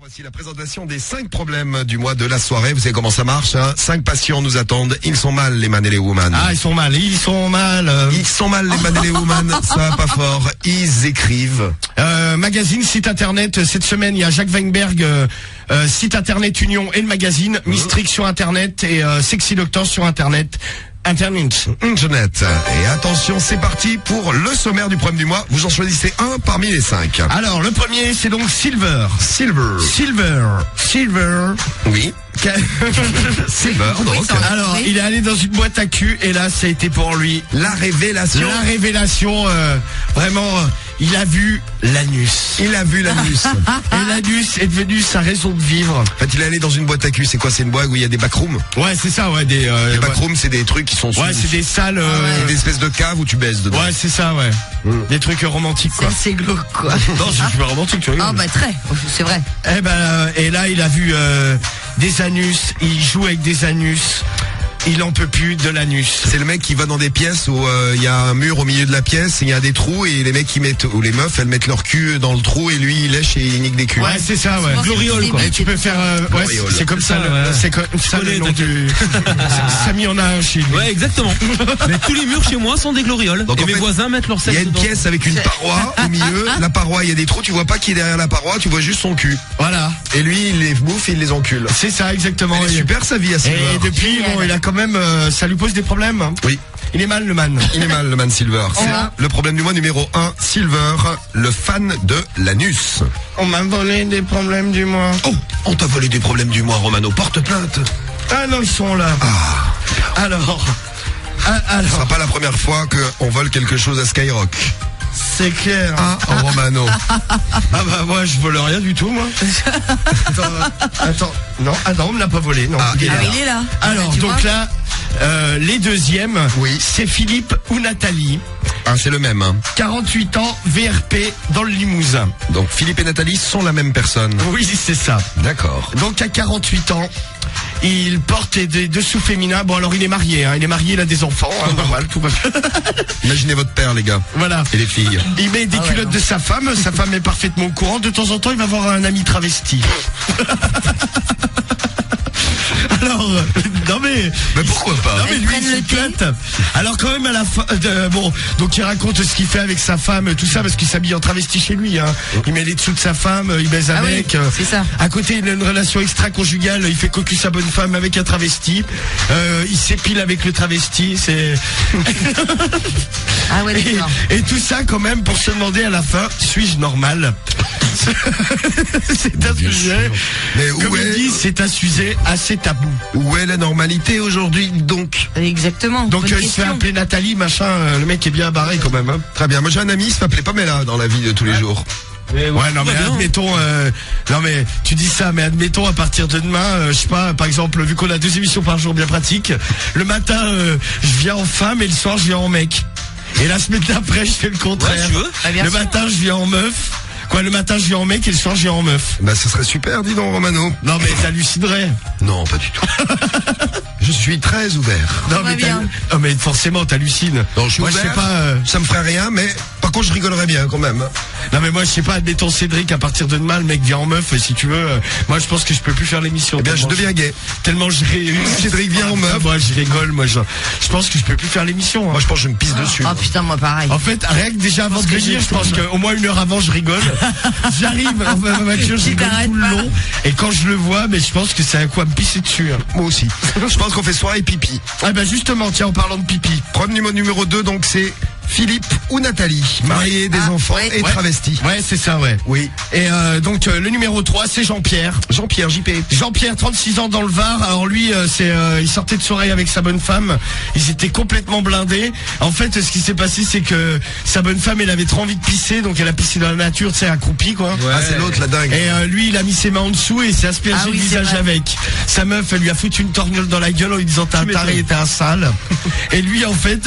Voici la présentation des 5 problèmes du mois de la soirée. Vous savez comment ça marche, hein. 5 patients nous attendent. Ils sont mal, les man et les woman. Ah, ils sont mal. Ils sont mal, les man et les woman. Ça va pas fort. Ils écrivent. Magazine, site internet. Cette semaine, il y a Jacques Weinberg, site internet Union et le magazine. Mystric sur internet et Sexy Doctor sur internet. Internet. Et attention, c'est parti pour le sommaire du problème du mois. Vous en choisissez un parmi les 5. Alors, le premier, c'est donc Silver. Oui. Silver, donc. Alors, il est allé dans une boîte à cul et là, ça a été pour lui la révélation. Vraiment, il a vu l'anus. Et l'anus est devenu sa raison de vivre. En fait, il est allé dans une boîte à cul. C'est quoi? C'est une boîte où il y a des backrooms? Ouais, c'est ça, ouais. Les backrooms, c'est des trucs qui sont ouais, c'est des salles. Des espèces de caves où tu baisses dedans. Ouais, c'est ça, ouais. Des trucs romantiques, quoi. C'est glauque, quoi. Non, c'est super romantique, tu vois. Ah, bah, très. C'est vrai. Et là, il a vu des anus. Il joue avec des anus. Il en peut plus de l'anus. C'est le mec qui va dans des pièces où il y a un mur au milieu de la pièce, il y a des trous et les mecs ou les meufs elles mettent leur cul dans le trou et lui il lèche et il nique des culs. Ouais, c'est ça, ouais. Gloriole, quoi. Et tu peux faire ouais, c'est comme ça, c'est comme ça le nom du Samy en a un chez lui. Ouais, exactement. Mais tous les murs chez moi sont des glorioles. Donc, et mes voisins mettent leur sexe. Il y a une pièce avec une paroi au milieu, la paroi, il y a des trous, tu vois pas qui est derrière la paroi, tu vois juste son cul. Voilà. Et lui il les bouffe et il les encule. C'est ça, exactement. Elle est super sa vie à Silver. Et depuis, bon, il a quand même ça lui pose des problèmes. Oui. Il est mal le man. Il est mal le man Silver. C'est le problème du mois numéro 1, Silver, le fan de l'anus. On m'a volé des problèmes du mois. Oh, on t'a volé des problèmes du mois, Romano. Porte plainte. Ah non, ils sont là. Alors. Ce sera pas la première fois qu'on vole quelque chose à Skyrock. C'est clair. Romano. Ah bah moi je vole rien du tout moi. Attends. Non, on me l'a pas volé. Non. Il est là. Alors donc là, les deuxièmes, c'est Philippe ou Nathalie. Ah, c'est le même. 48 ans, VRP dans le Limousin. Donc Philippe et Nathalie sont la même personne. Oui, c'est ça. D'accord. Donc à 48 ans, il porte des dessous féminins. Bon alors il est marié, il a des enfants, normal, tout va bien. Imaginez votre père les gars. Voilà. Et les filles. Il met des culottes de sa femme est parfaitement au courant. De temps en temps, il va voir un ami travesti. Alors, non mais pourquoi pas? Non mais lui il s'éclate. Alors quand même à la fin, donc il raconte ce qu'il fait avec sa femme, tout ça parce qu'il s'habille en travesti chez lui. Hein. Il met les dessous de sa femme, il baise avec. C'est ça. À côté il a une relation extra-conjugale, il fait cocu sa bonne femme avec un travesti. Il s'épile avec le travesti. C'est. Ah ouais. D'accord. Et tout ça quand même pour se demander à la fin, suis-je normal? C'est un sujet. Mais comme il dit, c'est un sujet assez tabou. Où est la normalité aujourd'hui donc? Exactement. Donc il se fait appeler Nathalie, machin, le mec est bien barré quand même. Hein. Très bien, moi j'ai un ami, il s'appelait Pamela dans la vie de tous les jours. Ouais, non mais admettons, non mais tu dis ça, mais admettons à partir de demain, je sais pas, par exemple, vu qu'on a 2 émissions par jour bien pratiques, le matin je viens en femme et le soir je viens en mec. Et la semaine d'après je fais le contraire. Ouais, le matin je viens en meuf. Le matin je viens en mec et le soir je viens en meuf. Bah ce serait super, dis donc Romano. Non mais t'hallucinerais. Non, pas du tout. Je suis très ouvert. Non mais forcément t'hallucines. Non, je suis ouvert, je sais pas, ça me ferait rien, mais par contre je rigolerais bien quand même. Non mais moi je sais pas, admettons Cédric, à partir de demain le mec vient en meuf, si tu veux, moi je pense que je peux plus faire l'émission. Eh bien je deviens gay. Tellement Cédric vient en meuf. Moi je rigole, moi je pense que je peux plus faire l'émission. Moi je pense que je me pisse dessus. Oh putain, moi pareil. En fait, rien que déjà avant de venir, je pense qu'au moins 1 heure avant je rigole. J'arrive en ma voiture, je rigole tout le long. Et quand je le vois, mais je pense que c'est un coup à me pisser dessus. Hein. Moi aussi. Je pense qu'on fait soirée pipi. Ah ben justement, tiens, en parlant de pipi. Problème numéro 2, donc c'est Philippe ou Nathalie, mariés, des enfants et travestis. Ouais, c'est ça, ouais. Oui. Et donc le numéro 3, c'est Jean-Pierre. Jean-Pierre, JP. Jean-Pierre, 36 ans dans le Var. Alors lui, il sortait de soirée avec sa bonne femme. Ils étaient complètement blindés. En fait, ce qui s'est passé, c'est que sa bonne femme, elle avait trop envie de pisser, donc elle a pissé dans la nature, tu sais, accroupie, quoi. Ouais. Ah, c'est l'autre, la dingue. Et lui, il a mis ses mains en dessous et il s'est aspergé le visage avec. Sa meuf, elle lui a foutu une torgnole dans la gueule en lui disant t'as un taré, t'es un sale. Et lui, en fait,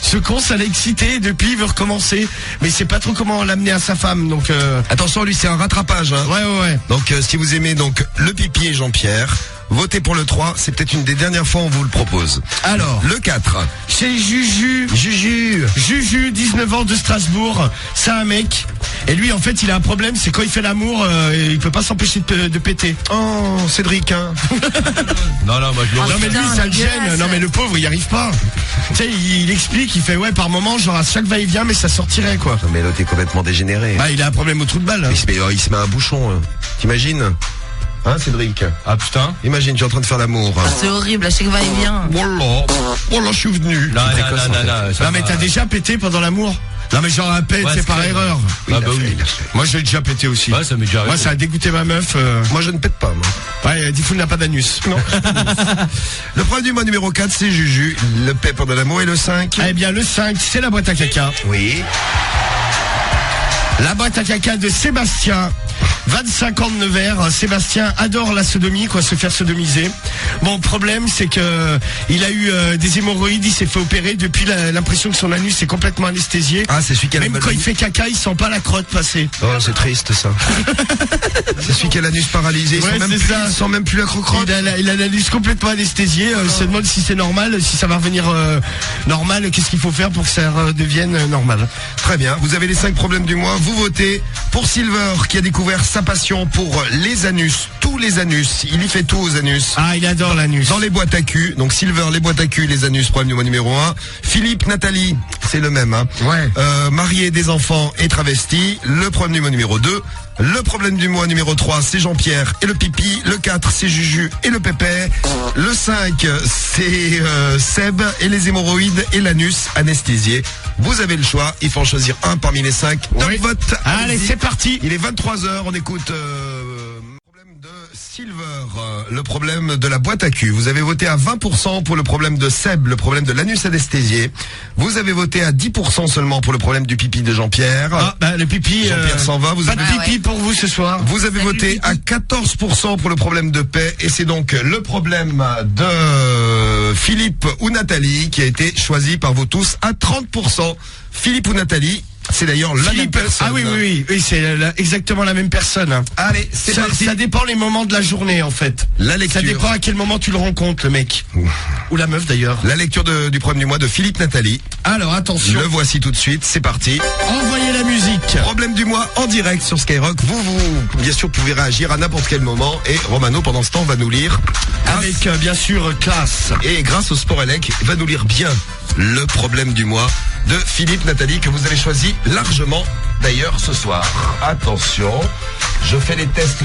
ce con, ça l'a excité. Depuis, il veut recommencer, mais c'est pas trop comment l'amener à sa femme. Donc attention, lui, c'est un rattrapage. Hein. Ouais. Donc si vous aimez donc le pipi et Jean-Pierre, votez pour le 3, c'est peut-être une des dernières fois où on vous le propose. Alors, le 4. C'est Juju, 19 ans de Strasbourg. C'est un mec. Et lui, en fait, il a un problème, c'est quand il fait l'amour, il peut pas s'empêcher de péter. Oh, Cédric, hein. Non, moi je Non mais lui ça le gêne, non mais le pauvre il y arrive pas. Tu sais il explique, il fait ouais par moment genre à chaque va-et-vient mais ça sortirait quoi. Non mais là t'es complètement dégénéré. Bah il a un problème au trou de balle. Hein. Il se met un bouchon, t'imagines? Hein Cédric? Ah putain. Imagine, tu es en train de faire l'amour. C'est horrible, à chaque va-et-vient. Voilà, je suis venu. Non, mais t'as déjà pété pendant l'amour? Non mais genre un pet, Ouais, c'est par c'est erreur. Ah bah oui. Moi j'ai déjà pété aussi. Ouais, ça m'est déjà arrivé. Moi ça a dégoûté ma meuf. Moi je ne pète pas, moi. Ouais, Diffoul n'a pas d'anus. Non. Le problème du mois numéro 4, c'est Juju. Le paix pendant l'amour et le 5. Eh bien le 5, c'est la boîte à caca. Oui. La boîte à caca de Sébastien. 25 ans de Nevers. Sébastien adore la sodomie, se faire sodomiser. Bon, problème, c'est que il a eu des hémorroïdes, il s'est fait opérer. Depuis, l'impression que son anus est complètement anesthésié. Ah, c'est celui qui a même quand il fait caca, il sent pas la crotte passer. Oh, c'est triste ça. C'est celui qui a l'anus paralysé. Ouais, Il sent même plus la croque-crotte. Il a l'anus complètement anesthésié. Il se demande si c'est normal, si ça va revenir normal. Qu'est-ce qu'il faut faire pour que ça redevienne normal? Très bien. Vous avez les 5 problèmes du mois. Vous votez pour Silver qui a découvert sa passion pour les anus. Tous les anus. Il y fait tout aux anus. Ah, il adore l'anus. Dans les boîtes à cul. Donc Silver, les boîtes à cul, les anus, problème du mois numéro 1. Philippe, Nathalie, c'est le même. Hein. Ouais. Marié, des enfants et travesti. Le problème du mois numéro 2. Le problème du mois numéro 3, c'est Jean-Pierre et le pipi. Le 4, c'est Juju et le pépé. Le 5, c'est Seb et les hémorroïdes et l'anus anesthésié. Vous avez le choix. Il faut en choisir un parmi les 5. Top vote. Allez, c'est parti. Il est 23h. On écoute... problème de Silver, le problème de la boîte à cul. Vous avez voté à 20% pour le problème de Seb, le problème de l'anus anesthésié. Vous avez voté à 10% seulement pour le problème du pipi de Jean-Pierre. Ah, bah, le pipi. Jean-Pierre s'en va. Pas de pipi pour vous ce soir. Vous avez voté à 14% pour le problème de paix. Et c'est donc le problème de Philippe ou Nathalie qui a été choisi par vous tous à 30%. Philippe ou Nathalie. C'est d'ailleurs la même personne. Ah oui, c'est exactement la même personne. Hein. Allez, c'est parti. Ça dépend les moments de la journée en fait. La lecture. Ça dépend à quel moment tu le rencontres le mec. Ou la meuf d'ailleurs. La lecture du problème du mois de Philippe Nathalie. Alors attention. Le voici tout de suite, c'est parti. Envoyez la musique. Problème du mois en direct sur Skyrock. Vous bien sûr pouvez réagir à n'importe quel moment. Et Romano pendant ce temps va nous lire. Avec bien sûr classe. Et grâce au Sport Elec, va nous lire bien le problème du mois de Philippe Nathalie que vous avez choisi largement d'ailleurs ce soir. Attention, je fais les tests.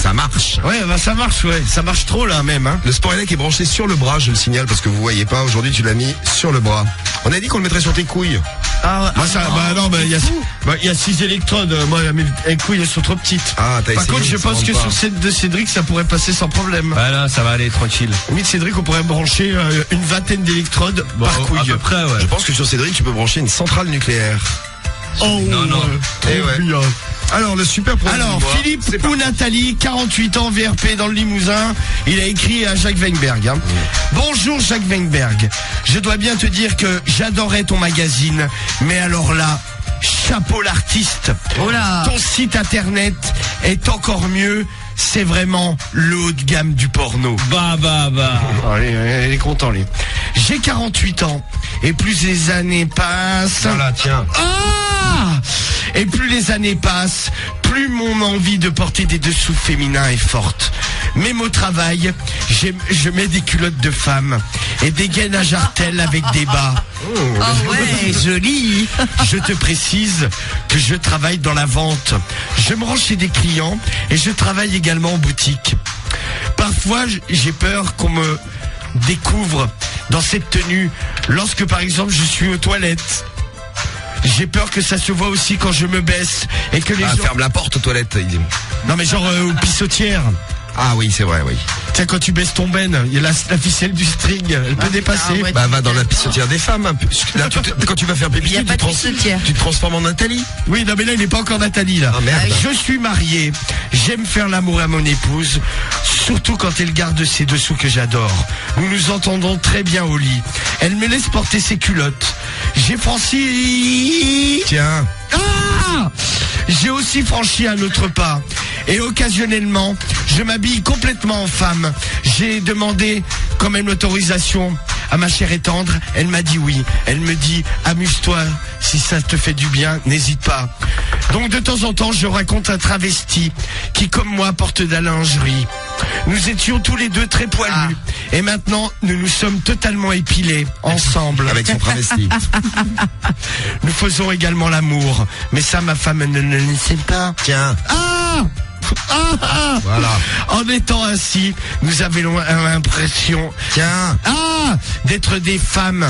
Ça marche. Ouais, bah ça marche trop là même. Hein. Le Sport Elec est branché sur le bras, je le signale parce que vous voyez pas. Aujourd'hui, tu l'as mis sur le bras. On a dit qu'on le mettrait sur tes couilles. Il y a 6 électrodes. Moi, mes couilles elles sont trop petites. Ah, t'as Par essayé, contre, je pense que sur celle de Cédric, ça pourrait passer sans problème. Voilà, ça va aller tranquille. Oui, Cédric, on pourrait brancher une vingtaine d'électrodes par couille. À peu près, ouais. Je pense que sur Cédric, tu peux brancher une centrale nucléaire. Oh non. Eh ouais. Bien. Alors, le super problème. Alors, Philippe ou Nathalie, 48 ans, VRP dans le Limousin. Il a écrit à Jacques Weinberg. Hein. Bonjour Jacques Weinberg. Je dois bien te dire que j'adorais ton magazine. Mais alors là, chapeau l'artiste. Oh là. Ton site internet est encore mieux. C'est vraiment le haut de gamme du porno. Bah. Allez, elle est content, lui. J'ai 48 ans. Et plus les années passent... Voilà, tiens. Ah! Et plus les années passent, plus mon envie de porter des dessous féminins est forte. Même au travail, je mets des culottes de femme et des gaines à jartelles avec des bas. Ah ouais, joli. Je te précise que je travaille dans la vente. Je me rends chez des clients et je travaille également en boutique. Parfois, j'ai peur qu'on me découvre dans cette tenue lorsque, par exemple, je suis aux toilettes. J'ai peur que ça se voit aussi quand je me baisse et que les gens... Ferme la porte aux toilettes. Non mais genre aux pissotières. Ah oui, c'est vrai, oui. Tiens, quand tu baisses ton ben, il y a la ficelle du string, elle peut dépasser. ouais. Bah va dans la pissotière des femmes. Là, quand tu vas faire pipi, Il y a pas de pissotière. tu te transformes en Nathalie. Oui, non mais là il n'est pas encore Nathalie là. Ah merde. Je suis marié, j'aime faire l'amour à mon épouse, surtout quand elle garde ses dessous que j'adore. Nous nous entendons très bien au lit. Elle me laisse porter ses culottes. J'ai franchi... Tiens. Ah! J'ai aussi franchi un autre pas. Et occasionnellement, je m'habille complètement en femme. J'ai demandé quand même l'autorisation À ma chère et tendre, elle m'a dit oui. Elle me dit, amuse-toi, si ça te fait du bien, n'hésite pas. Donc de temps en temps, je raconte un travesti qui, comme moi, porte de la lingerie. Nous étions tous les deux très poilus. Et maintenant, nous nous sommes totalement épilés, ensemble. Avec son travesti. Nous faisons également l'amour. Mais ça, ma femme ne le sait pas. Tiens. Voilà. En étant ainsi, nous avions l'impression Tiens. d'être des femmes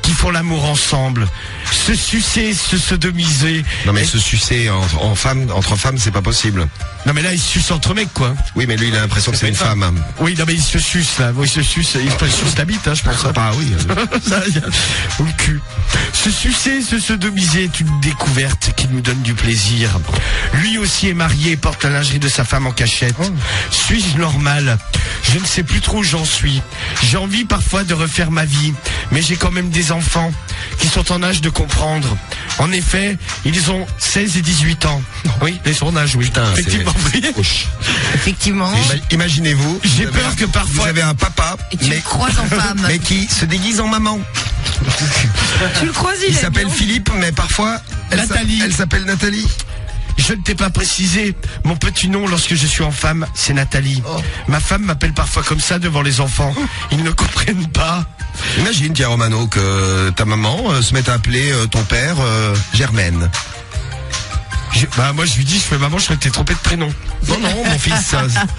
qui font l'amour ensemble. Se sucer, se sodomiser. Non mais se sucer entre femmes, c'est pas possible. Non mais là, ils se sucent entre mecs, quoi. Oui, mais lui, il a l'impression que c'est une femme. Oui, non mais ils se sucent, là. Oui, ils se sucent la bite, hein, je pense. Ah oui. Ou le cul. Se sucer, se sodomiser est une découverte qui nous donne du plaisir. Lui aussi est marié et porte la lingerie de sa femme en cachette. Suis-je normal? Je ne sais plus trop où j'en suis. J'ai envie parfois de refaire ma vie, mais j'ai quand même des enfants qui sont en âge de comprendre. En effet, ils ont 16 et 18 ans. Oui, ils sont en âge, oui. Putain, effectivement. Effectivement. Imaginez-vous. J'ai peur que parfois... Vous avez un papa, Et tu le croises en femme. mais qui se déguise en maman. Tu le croises, Il s'appelle Philippe, mais parfois, Nathalie. Elle s'appelle Nathalie. Je ne t'ai pas précisé. Mon petit nom lorsque je suis en femme, c'est Nathalie. Ma femme m'appelle parfois comme ça devant les enfants. Ils ne comprennent pas. Imagine, tiens Romano, que ta maman se mette à appeler ton père Germaine. Moi je lui dis, je fais maman, je crois que t'es trompé de prénom. Non, mon fils,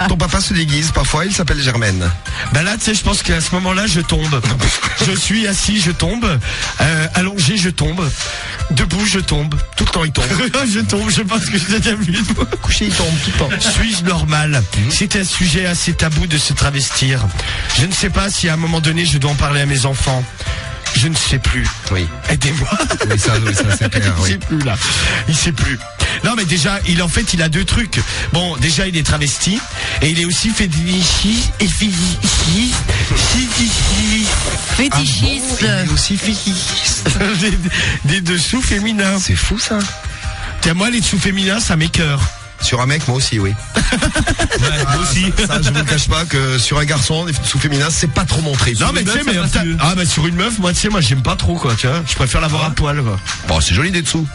ton papa se déguise, parfois il s'appelle Germaine. Là, tu sais, je pense qu'à ce moment-là, je tombe. Je suis assis, je tombe. Allongé, je tombe. Debout, je tombe. Tout le temps, il tombe. Je tombe, je pense que je l'ai déjà vu. Couché, il tombe tout le temps. Suis-je normal? C'est un sujet assez tabou de se travestir. Je ne sais pas si à un moment donné, je dois en parler à mes enfants. Je ne sais plus. Oui. Aidez-moi. Oui, ça c'est clair, Il oui. sait plus, là. Il sait plus. Non, mais déjà, il a deux trucs. Bon, déjà, il est travesti. Et il est aussi fétichiste. Fétichiste. Il est aussi fétichiste. Des dessous féminins. C'est fou, ça. Tiens, moi, les dessous féminins, ça m'écœure. Sur un mec, moi aussi, oui. Moi aussi. Ça, je vous le cache pas que sur un garçon, les sous féminins, c'est pas trop montré. Non, mais tu sais, mais sur une meuf, moi, tu sais, moi, j'aime pas trop, quoi, tu vois. Je préfère l'avoir à poil, quoi. Bon, c'est joli des dessous.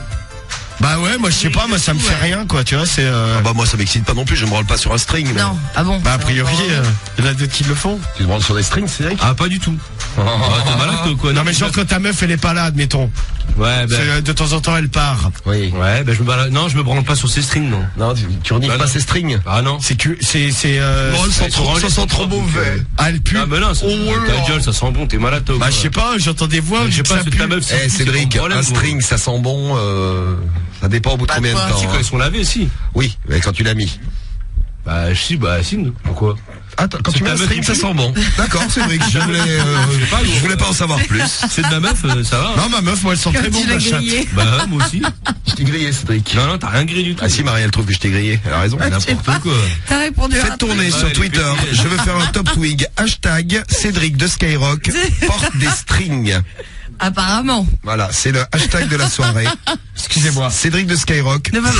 Bah ouais, moi, je sais pas, moi, ça me fait rien, quoi, tu vois, c'est... Moi, ça m'excite pas non plus, je me branle pas sur un string. mais- Non, ah bon. Bah, a priori, il y en a d'autres qui le font. Tu te branles sur des strings, c'est vrai. Ah, pas du tout. T'es malade toi, quoi? Non, mais genre, quand ta meuf, elle est pas là, admettons. Ouais, De temps en temps, elle part. Oui. Ouais, non, je me branle pas sur ces strings, non. Non, tu renifles Bah, pas non. ces strings. Ah non. C'est que, c'est, Non, elles ça sent trop mauvais. ah, elle pue. Ah, mais non, ça, ta gueule, ça sent bon, t'es malade, toi. Bah, je sais pas, j'entends des voix, Je sais pas, ça c'est pue. ta meuf. Eh, Cédric, un string, ça sent bon, ça dépend au bout de combien de quoi, temps. Si, quand ils sont lavés, si. Oui, mais quand tu l'as mis. Si, pourquoi? Attends, quand C'est tu mets ta un meuf string, qui ça pue. sent bon. D'accord, Cédric, je voulais pas en savoir plus. C'est de ma meuf, ça va. Non, ma meuf, moi, elle sent très bon, Tu l'as ma chatte. grillé. Bah, moi aussi. Je t'ai grillé, Cédric. Non, t'as rien grillé du tout. Ah si, Marie, elle trouve que je t'ai grillé. Elle a raison. N'importe quoi. T'as répondu à Faites tourner sur Ouais, Twitter. les Je veux faire un top twig. Hashtag Cédric de Skyrock porte des strings. Apparemment. Voilà, c'est le hashtag de la soirée. Excusez-moi. Cédric de Skyrock. Ne va pas.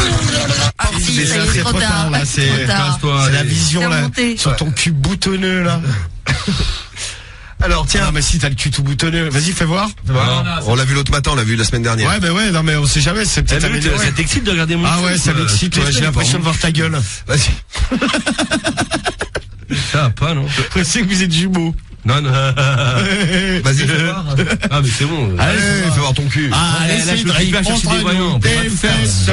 Ah si, c'est ça y ça, est, c'est trop tard. là, c'est- Trop tard. Casse-toi, C'est la allez. vision, C'est là. remonté. Sur ton cul boutonneux, là. Alors tiens, Ah, mais si t'as le cul tout boutonneux. Vas-y, fais voir. on l'a vu l'autre matin, on l'a vu la semaine dernière. Ouais, bah ouais, non, mais on sait jamais, c'est peut-être amélioré. Ça t'excite de regarder mon Ah cul, ouais, ça quoi. m'excite, ouais, j'ai l'impression de voir ta gueule. Vas-y. Ça va pas, non? Je sais que vous êtes jumeaux. Non. Vas-y, fais voir. Ah, mais c'est bon. Allez, fais voir ton cul. Allez, là, je Cédric, vais chercher des montre-nous voyants, on peut tes pas tout faire. fesses.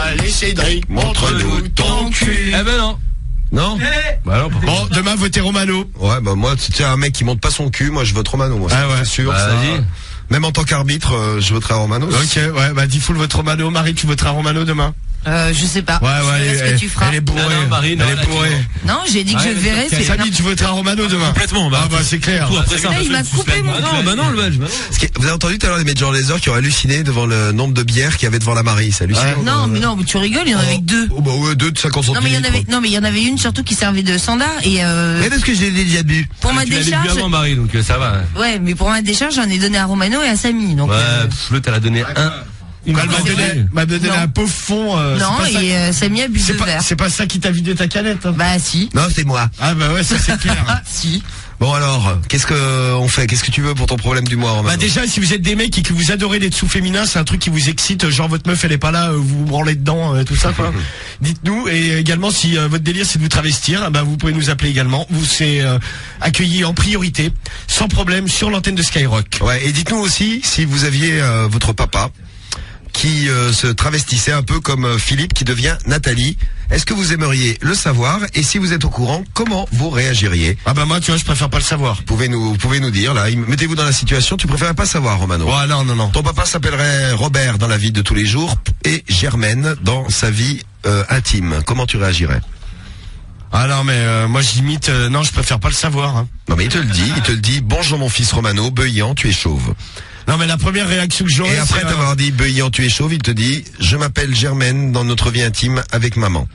Allez, Cédric, montre-nous ton cul. Eh ben non. Non? Bah non, pourquoi? Bon, demain, votez Romano. Ouais, bah moi, tu sais, un mec qui monte pas son cul, moi je vote Romano, moi. Ah ouais. C'est sûr. Bah, ça. vas-y. Même en tant qu'arbitre, je voterai Romano. Ok, ouais, bah, dis full votre Romano. Marie, tu voteras Romano demain? Je sais pas. Ouais, Je ouais, verrai ce que tu feras. elle est bourrée. Non, Marie, non, elle là, est tu bourrée. Non, j'ai dit que je Ouais, verrai. mais C'est Samy, tu voteras Romano demain? Complètement, bah. Ah, bah, c'est clair. Tout après ça, Là, il m'a coupé mon Ah non, bah non, le badge, bah non. Parce que vous avez entendu tout à l'heure les Major Lazer qui ont halluciné devant le nombre de bières qu'il y avait devant la Marie. C'est hallucinant. Non, mais non, mais tu rigoles, il y en avait que deux. Oh, bah ouais, 2 de 50 Non, mais il y en centilitres. avait, non, mais il y en avait une surtout qui servait de standard et Mais parce que je l'ai déjà bu. pour ma Tu l'avais vu décharge. avant, Marie, donc ça va. Ouais, mais pour ma décharge, j'en ai donné à Romano et à Samy. Donc, Ouais, l'autre, elle a donné un. Elle c'est vrai. m'a donné Non. un pauvre fond. non, c'est pas ça- et Samy a bu c'est deux pas, verres. c'est pas ça qui t'a vidé ta canette. Hein. Bah, si. Non, c'est moi. Ah bah ouais, ça c'est clair. Si. Bon alors, qu'est-ce que on fait? Qu'est-ce que tu veux pour ton problème du mois, Romano? Bah déjà, si vous êtes des mecs et que vous adorez les dessous féminins, c'est un truc qui vous excite, genre votre meuf elle est pas là, vous vous branlez dedans, tout ça quoi. Dites-nous. Et également, si votre délire c'est de vous travestir, bah vous pouvez nous appeler également. Vous c'est accueilli en priorité, sans problème, sur l'antenne de Skyrock. Ouais, et dites-nous aussi si vous aviez votre papa qui se travestissait un peu comme Philippe qui devient Nathalie. Est-ce que vous aimeriez le savoir? Et si vous êtes au courant, comment vous réagiriez? Ah bah moi, tu vois, je préfère pas le savoir. Vous pouvez nous dire, là, mettez-vous dans la situation, tu préfères pas savoir, Romano. Ouais, non. Ton papa s'appellerait Robert dans la vie de tous les jours et Germaine dans sa vie intime. Comment tu réagirais? Ah non, mais moi j'imite, non, je préfère pas le savoir. Hein. Non mais il te le dit, bonjour mon fils Romano, Beuillant, tu es chauve. Non mais la première réaction que j'aurais... Et après t'avoir dit Beuillant, tu es chauve, il te dit, je m'appelle Germaine dans notre vie intime avec maman.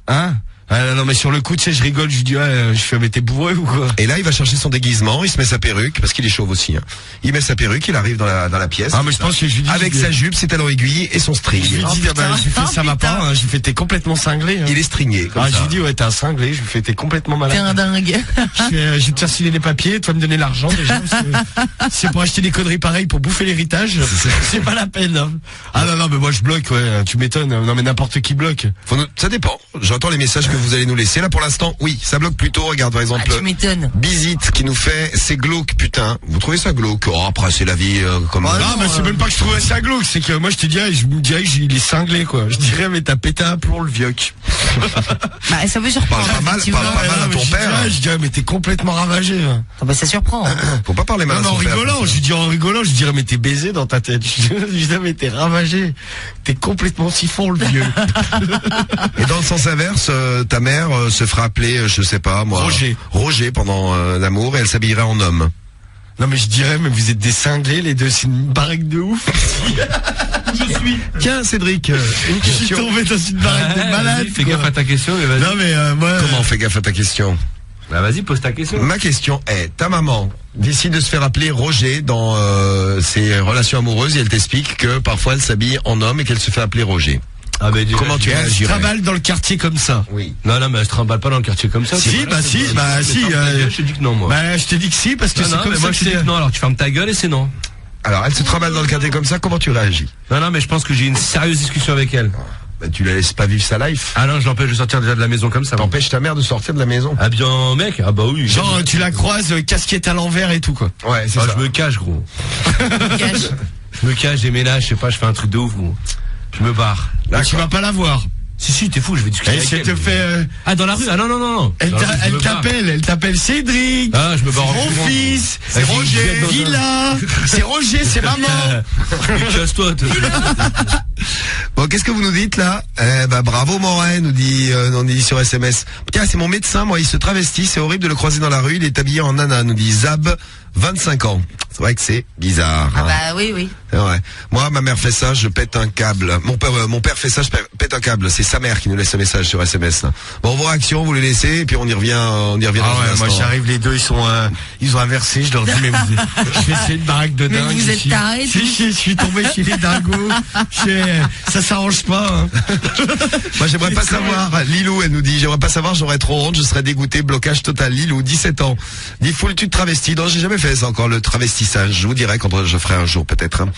Hein? Ah, non mais sur le coup, tu sais, je rigole, je dis, je fais, mais t'es bourreux ou quoi? Et là, il va chercher son déguisement, il se met sa perruque, parce qu'il est chauve aussi. Hein. Il met sa perruque, il arrive dans la pièce. Ah mais je pense que je lui dis... Avec sa jupe, ses talons aiguilles et son string. Je lui dis, je lui fais, ça va pas, hein, je lui fais, t'es complètement cinglé. Hein. Il est stringé, comme ça. Je lui dis, ouais, t'es un cinglé, je lui fais, t'es complètement malade. T'es un dingue. Je vais te faire signer les papiers, toi me donner l'argent déjà. C'est pour acheter des conneries pareilles, pour bouffer l'héritage. C'est pas la peine. Hein. Ah non, mais moi je bloque, ouais, tu m'étonnes. Non mais n'importe qui bloque. Ça dépend. J'entends les messages que vous allez nous laisser. Là pour l'instant, oui, ça bloque plutôt. Regarde par exemple. Tu m'étonnes. Bizite qui nous fait, c'est glauque, putain. Vous trouvez ça glauque? Oh, après c'est la vie comme. Non, mais c'est même pas que je trouvais ça glauque, c'est que moi je me dirais qu'il est cinglé quoi. Je dirais mais t'as pété un plomb le vioc. Bah ça peut surprendre. Parle pas mal à ton père. Je dirais mais t'es complètement ravagé. Ah bah ça surprend. Faut pas parler mal à non, son père. en rigolant, je dirais mais t'es baisé dans ta tête. Je dirais mais t'es ravagé. T'es complètement siphon le vieux. Et dans le sens inverse, ta mère se fera appeler, je sais pas moi, Roger pendant l'amour et elle s'habillerait en homme. Non mais je dirais mais vous êtes des cinglés les deux, c'est une baraque de ouf. Je suis. Tiens Cédric, une Je suis tombé dans une baraque de malade. Fais gaffe à ta question, mais vas-y. Non mais moi. Comment fais gaffe à ta question? Bah vas-y, pose ta question. Ma question est, ta maman décide de se faire appeler Roger dans ses relations amoureuses et elle t'explique que parfois elle s'habille en homme et qu'elle se fait appeler Roger. Ah bah, comment tu Elle se réagirais? trimballe dans le quartier comme ça. Oui. Non, mais elle se trimballe pas dans le quartier comme ça. Si, bah si. Je te dis que non, moi. Bah je te dis que si parce que c'est comme ça moi que je sais que non, alors tu fermes ta gueule et c'est non. Alors elle se trimballe dans le quartier comme ça, comment tu réagis? Non, mais je pense que j'ai une sérieuse discussion avec elle. Bah, tu la laisses pas vivre sa life. Ah non, je l'empêche de sortir déjà de la maison comme ça. T'empêches ta mère de sortir de la maison. Ah bien mec, ah bah oui. Genre tu la croises casquette à l'envers et tout quoi. Ouais, c'est ça. Je me cache gros. Cache. Je me cache, déménage, je sais pas, je fais un truc de ouf gros. Je me barre. Là, tu vas pas la voir. Si, t'es fou, je vais discuter Elle avec elle. te fait... Ah, dans la rue? Ah non. Elle t'appelle Cédric. Ah, je me barre en Mon courant. fils. C'est Vas-y, Roger. je vais être Villa. C'est Roger, c'est maman. Casse-toi, Bon, qu'est-ce que vous nous dites là? Bah bravo Morin, nous dit sur SMS. Tiens, c'est mon médecin, moi il se travestit, c'est horrible de le croiser dans la rue, il est habillé en nana, nous dit Zab, 25 ans. C'est vrai que c'est bizarre. Ah hein. bah oui. C'est vrai. Moi, ma mère fait ça, je pète un câble. Mon père fait ça, je pète un câble. C'est sa mère qui nous laisse un message sur SMS. Là. Bon, vos réactions, vous les laissez, et puis on y revient dans un instant. Moi j'arrive, les deux ils ont inversé, je leur dis mais je vais essayer une baraque de dingue. Mais vous êtes tarés. Je suis tombé chez les dingos. Ça s'arrange pas. Hein. Moi, j'aimerais pas savoir. Lilou, elle nous dit, j'aimerais pas savoir, j'aurais trop honte, je serais dégoûté, blocage total. Lilou, 17 ans. Dit, full tu te travestis. Non, j'ai jamais fait ça encore, le travestissage. Je vous dirai quand je ferai un jour, peut-être. Hein.